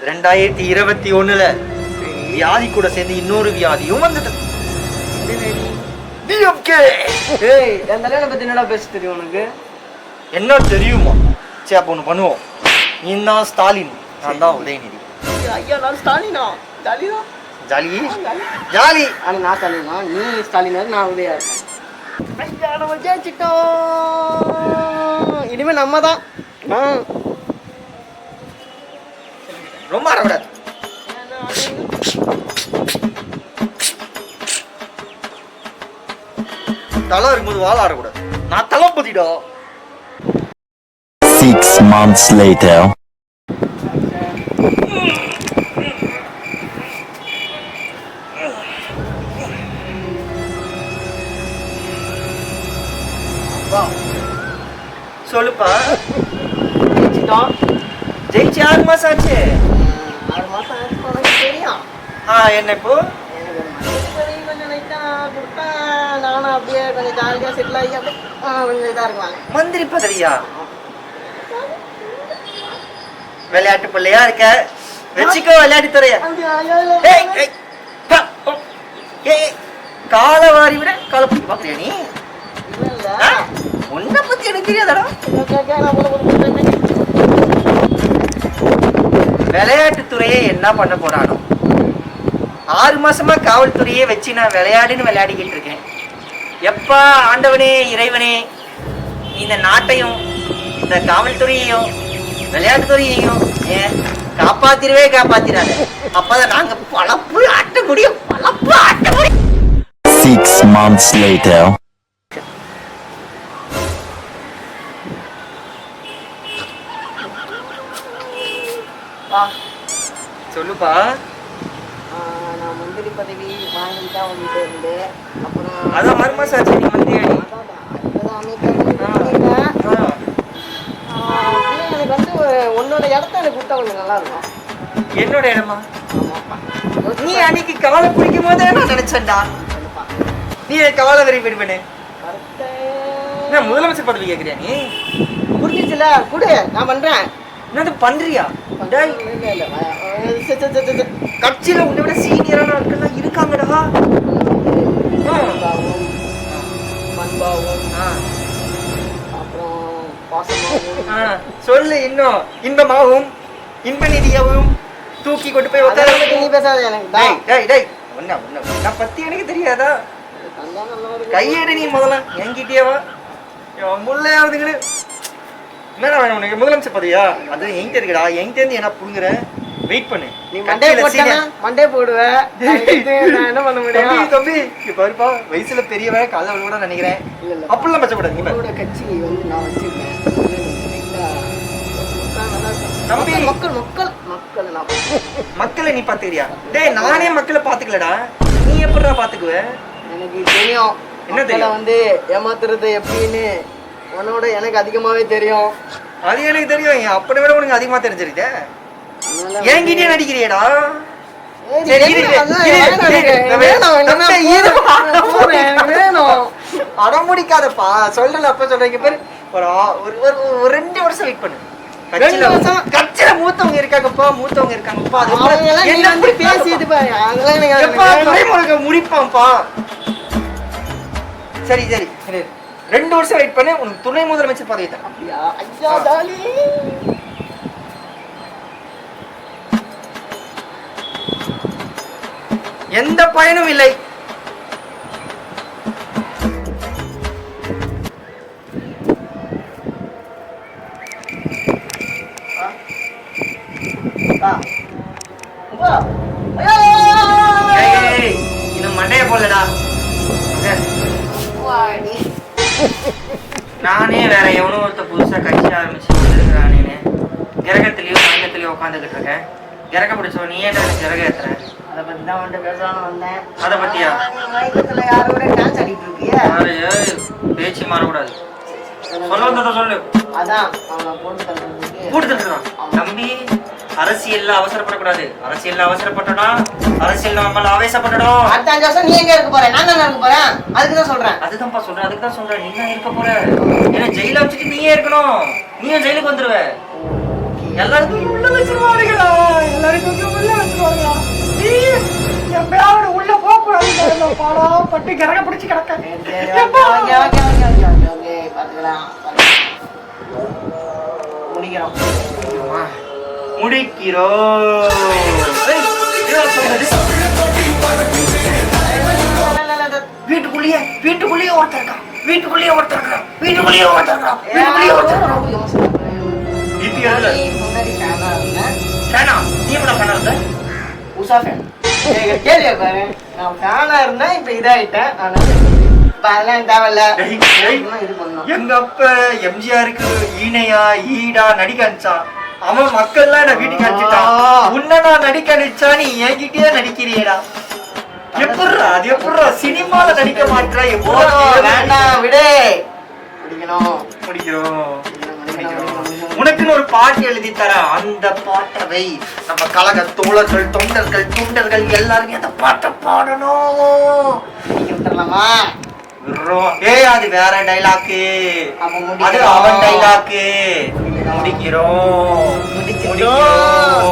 2021ல வியாதி கூட சேர்ந்து இன்னொரு வியாதியும் வந்துட்டு. ஏய், என் தலைவனை பத்தி என்னடா பேச தெரியும் உனக்கு? என்ன தெரியுமா? சரி, அப்போ ஒன்று பண்ணுவோம். நீ தான் ஸ்டாலின், நான் தான் உதயநிதி. ஐயா, நான் ஸ்டாலினா? ஜாலியா? Jolly jolly. ஆனால் நான் ஸ்டாலினா, நீ ஸ்டாலினா, நான் உதயா இருக்கேன். நம்ம ஜெயிச்சிட்டோம். இனிமே நம்ம தான். ரொம்ப ஆடக்கூடாது. தலை இருக்கும்போது வாழ ஆடக்கூடாது. நான் தளபதிடா. 6 months later. சொல்லுப்பா. ஜெயிச்சிட்டோம். ஜெயிச்சு 6 மாசம் ஆச்சு. 6 மாசம் ஆச்சு, உனக்கு தெரியும். என்ன இப்போ? கொஞ்சம் லைட்டாக கொடுத்தா நானும் அப்படியே கொஞ்சம் ஜாலியாக செட்டில் ஆகி அப்படியே கொஞ்சம் இதாக இருக்கலாம். மந்திரி பதவியா? விளையாட்டு பிள்ளையா இருக்க, வச்சுக்கோ விளையாட்டு துறைய. காலவாரி விட காலப்படி பாக்குறியா நீ? உன்னை பத்தி எனக்கு தெரியாதடா. விளையாட்டுத்துறையே என்ன பண்ண போறானோ? 6 மாசமா காவல்துறையே வச்சு நான் விளையாடிக்கிட்டு இருக்கேன். எப்பா ஆண்டவனே இறைவனே, இந்த நாட்டையும் இந்த காவல்துறையையும் விளையாட்டுத்துறையையும் காப்பாத்திராத. அப்பதான் நாங்க பழப்பு ஆட்ட முடியும். 6 months later. சொல்லுப்பா. நான் மந்திரி பதவி வாங்கிட்டு தான் வந்துட்டு இருந்தேன். அப்புறம் அதான் 6 மாசம் ஆச்சு நீ மந்திரி ஆடி. எனக்கு வந்து உன்னோட இடத்த எனக்கு கொடுத்தா கொஞ்சம் நல்லா இருக்கும். என்னோட இடமா? நீ அன்னைக்கு கவலை பிடிக்கும் போதே நான் நினைச்சேன்டா நீ கவலை வரி விடுவேன்னு. முதலமைச்சர் பதவி கேட்கிறியா நீ? புரிஞ்சிச்சுல, குடு, நான் பண்றேன். என்ன பண்றியா? கட்சியில உன்னை விட சீனியரான ஆட்கள்லாம் இருக்காங்கடா. சொல்லு. இன்னும் இன்பமாகவும் இன்ப நிதியாகவும் தூக்கி கொண்டு போய் உட்கார. நீ பேசாத எனக்கு. உன்னை பத்தி எனக்கு தெரியாதா? கையேடு நீ முதல்ல என்கிட்டயேவா? முள்ளையாவதுங்களே. என்னடா வேணும் உனக்கு? முதலமைச்சர் பதவியா? அது என்கிட்ட இருக்குடா. என்கிட்ட இருந்து என்ன புடுங்குற? வெயிட் பண்ணு. நீ மண்டே போடுவ. நான் என்ன பண்ண முடியும்? தம்பி பாருப்பா, வயசுல பெரியவன் கால கூட நினைக்கிறேன். அப்படிலாம் பச்சக்கூடாது. உங்களோட கட்சி வந்து நான் வச்சிருக்கேன். தம்பி மக்களை நீ பாத்துக்கிறியா? டேய், நானே மக்களை பாத்துக்கலடா. நீ எப்படிடா பாத்துக்குவ? எனக்கு தெரியும். என்ன தெரியும்? வந்து ஏமாத்துறது எப்படின்னு உன்னோட எனக்கு அதிகமாவே தெரியும். அது எனக்கு தெரியும். அப்படி விட உனக்கு அதிகமா தெரிஞ்சிருக்க. என்கிட்டயே நடிக்கிறியடா. அடமுடிக்காதப்பா. சொல்றல அப்ப சொல்றீங்க பேரு. ஒரு 2 வருஷம் வெயிட் பண்ணு. கட்சியில மூத்தவங்க இருக்காங்கப்பா. என்ன வந்து பேசிட்டு முடிப்பான்ப்பா. சரி 2 வருஷம் வெயிட் பண்ணு. உனக்கு துணை முதலமைச்சர் பதவி தான். எந்த பயனும் இல்லை. இன்னும் மண்டைய போடலடா. நானே வேற எவனோ ஒருத்த புதுசா கட்சி ஆரம்பிச்சு வந்துருக்கானே. கிரகத்திலயோ மயங்கத்திலயோ உட்காந்துக்கிட்டு இருக்கேன். கிரக பிடிச்சவன் நீ ஏன் கிரக ஏத்துற? அதை பத்தி தான் வந்து பேசலாம்னு வந்தேன். அதை பத்தியா? மயக்கத்துல யாரோட டான்ஸ் ஆடிட்டு இருக்கியா? பேச்சு மாறக்கூடாது. சொல்லு. அதான் அவனை போட்டு தந்துடுறான். தம்பி, அரசியல்ல அவசரப்படக்கூடாது. அரசியல்ல அவசரப்பட்டோம்னா அரசியல் நம்ம ஆவேசப்பட்டோம். அடுத்த 5 வருஷம் நீ எங்க இருக்க போற? நான் தான் இருக்க போறேன். அதுக்குதான் சொல்றேன். அதுக்கு தான் சொல்றேன். நீ தான் இருக்க போற. ஏன்னா ஜெயில வச்சுட்டு நீயே இருக்கணும். நீயும் ஜெயிலுக்கு வந்துருவ. எல்லாரும் தூக்கி உள்ள வச்சிருவாருங்களா, எல்லாரும் தூக்கி உள்ள வச்சிருவாருங்களா. என் பேரோட உள்ள போக கூடாது, பாடா பட்டு கிரக பிடிச்சு கிடக்க. பாத்துக்கலாம் முடிக்கிறோம். முடிக்கிறோம். வீட்டுக்குள்ளேயே ஒருத்தர் இருக்கான். வீட்டுக்குள்ளேயே ஒருத்தர் இருக்கான். வீட்டுக்குள்ளேயே ஒருத்தர் இருக்கான். வீட்டுக்குள்ளேயே ஒருத்தர் இருக்கான். முன்னாடி ஃபேனா இருந்தேன். ஃபேனா? நீ என்ன ஃபேனா இருந்த? உஷா ஃபேன். கேள்வியா பாரு, நான் ஃபேனா இருந்தேன், இப்ப இதாயிட்டேன். அதெல்லாம் தேவையில்ல. இது பண்ணோம். எங்க அப்ப எம்ஜிஆருக்கு ஈனையா ஈடா நடிக்க அனுப்பிச்சான். அவன் மக்கள்லாம் என்ன வீட்டுக்கு அனுப்பிச்சிட்டான். உன்ன நான் நடிக்க அனுப்பிச்சா நீ என்கிட்டயே நடிக்கிறியடா. எப்படிரா அது எப்படிரா சினிமால நடிக்க மாட்டா? எப்போ வேண்டாம் விடு. முடிக்கணும். முடிக்கிறோம். உனக்குன்னு ஒரு பாட்டு எழுதி தர, அந்த பாட்டை வை. நம்ம கழக தோழர்கள் தொண்டர்கள் எல்லாருமே அந்த பாட்டை பாடணும். விட்டுறலாமா? ஏய் அது வேற டைலாக்கு, அது அவன் டைலாக்கு. முடிக்கிறோம். முடிக்கிறோம்.